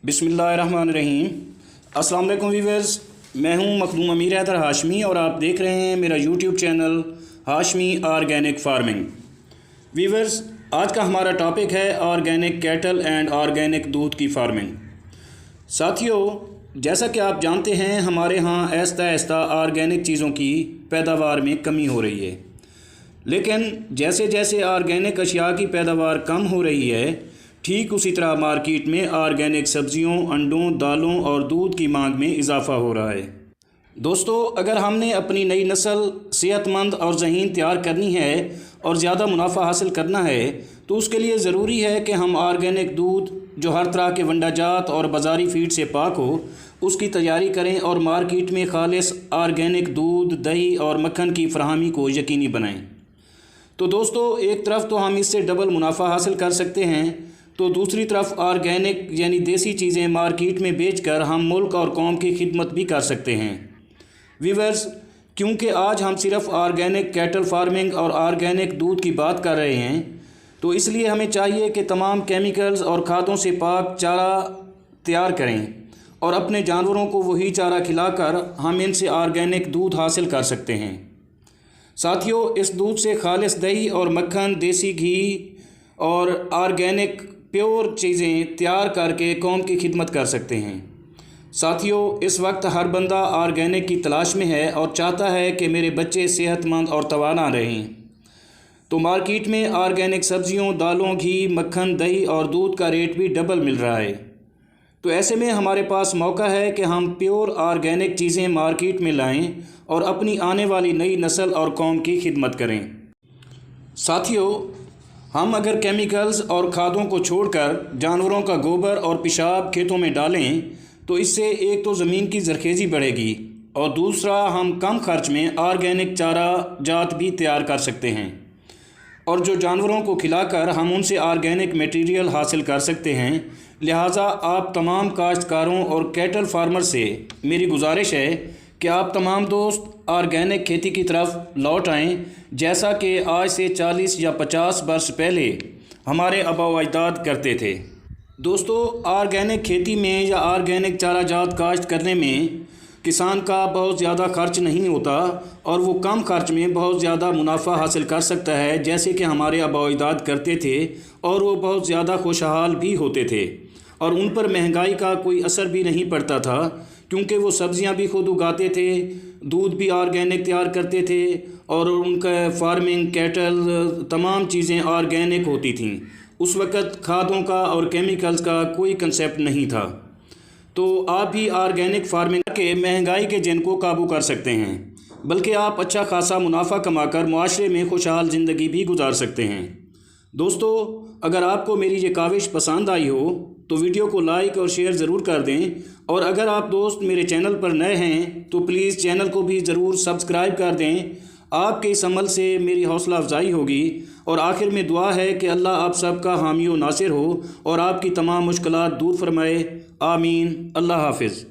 बिस्मिल्लाहिर्रहमानिर्रहीम। अस्सलाम वालेकुम वीवर्स, मैं हूं मखदूम अमीर हैदर हाशमी और आप देख रहे हैं मेरा YouTube channel Hashmi organic farming. Viewers, आज का हमारा टॉपिक है ऑर्गेनिक कैटल एंड ऑर्गेनिक दूध की फार्मिंग। साथियों, जैसा कि आप जानते हैं हमारे यहाँ आहिस्ता आहिस्ता ऑर्गेनिक चीज़ों की पैदावार में कमी हो रही है, लेकिन जैसे जैसे ऑर्गेनिक अशिया की पैदावार कम हो रही है, ठीक उसी तरह मार्केट में ऑर्गेनिक सब्जियों, अंडों, दालों और दूध की मांग में इजाफ़ा हो रहा है। दोस्तों, अगर हमने अपनी नई नस्ल सेहतमंद और ज़हीन तैयार करनी है और ज़्यादा मुनाफा हासिल करना है तो उसके लिए ज़रूरी है कि हम ऑर्गेनिक दूध जो हर तरह के वंडाजात और बाज़ारी फीड से पाक हो उसकी तैयारी करें और मार्केट में खालिस ऑर्गेनिक दूध, दही और मक्खन की फराहमी को यकीनी बनाएं। तो दोस्तों, एक तरफ तो हम इससे डबल मुनाफा हासिल कर सकते हैं, तो दूसरी तरफ ऑर्गेनिक यानी देसी चीज़ें मार्केट में बेचकर हम मुल्क और कौम की खिदमत भी कर सकते हैं। वीवर्स, क्योंकि आज हम सिर्फ ऑर्गेनिक कैटल फार्मिंग और ऑर्गेनिक दूध की बात कर रहे हैं, तो इसलिए हमें चाहिए कि तमाम केमिकल्स और खादों से पाक चारा तैयार करें और अपने जानवरों को वही चारा खिलाकर हम इनसे ऑर्गेनिक दूध हासिल कर सकते हैं। साथियों, इस दूध से खालिस दही और मक्खन, देसी घी और ऑर्गेनिक प्योर चीज़ें तैयार करके कौम की खिदमत कर सकते हैं। साथियों, इस वक्त हर बंदा ऑर्गेनिक की तलाश में है और चाहता है कि मेरे बच्चे सेहतमंद और तवाना रहें। तो मार्केट में ऑर्गेनिक सब्जियों, दालों, घी, मक्खन, दही और दूध का रेट भी डबल मिल रहा है। तो ऐसे में हमारे पास मौका है कि हम प्योर ऑर्गेनिक चीज़ें मार्केट में लाएं और अपनी आने वाली नई नस्ल और कौम की खिदमत करें। साथियों, हम अगर केमिकल्स और खादों को छोड़कर जानवरों का गोबर और पेशाब खेतों में डालें तो इससे एक तो ज़मीन की ज़रखेज़ी बढ़ेगी और दूसरा हम कम खर्च में ऑर्गेनिक चारा जात भी तैयार कर सकते हैं और जो जानवरों को खिलाकर हम उनसे ऑर्गेनिक मटेरियल हासिल कर सकते हैं। लिहाजा आप तमाम काश्तकारों और कैटल फार्मर से मेरी गुजारिश है कि आप तमाम दोस्त ऑर्गेनिक खेती की तरफ लौट आएँ, जैसा कि आज से 40 या 50 वर्ष पहले हमारे आबा व अजदाद करते थे। दोस्तों, ऑर्गेनिक खेती में या ऑर्गेनिक चारा जात काश्त करने में किसान का बहुत ज़्यादा खर्च नहीं होता और वो कम खर्च में बहुत ज़्यादा मुनाफा हासिल कर सकता है, जैसे कि हमारे आबा व अजदाद करते थे और वो बहुत ज़्यादा खुशहाल भी होते थे और उन पर महंगाई का कोई असर भी नहीं पड़ता था, क्योंकि वो सब्ज़ियां भी खुद उगाते थे, दूध भी ऑर्गेनिक तैयार करते थे और उनका फार्मिंग, कैटल, तमाम चीज़ें ऑर्गेनिक होती थीं। उस वक़्त खादों का और केमिकल्स का कोई कंसेप्ट नहीं था। तो आप भी ऑर्गेनिक फार्मिंग के महंगाई के जिन को काबू कर सकते हैं, बल्कि आप अच्छा खासा मुनाफा कमाकर मुआशरे में खुशहाल ज़िंदगी भी गुजार सकते हैं। दोस्तों, अगर आपको मेरी ये काविश पसंद आई हो तो वीडियो को लाइक और शेयर ज़रूर कर दें और अगर आप दोस्त मेरे चैनल पर नए हैं तो प्लीज़ चैनल को भी ज़रूर सब्सक्राइब कर दें। आपके इस अमल से मेरी हौसला अफजाई होगी और आखिर में दुआ है कि अल्लाह आप सबका हामी व नासिर हो और आपकी तमाम मुश्किलात दूर फरमाए। आमीन। अल्लाह हाफिज़।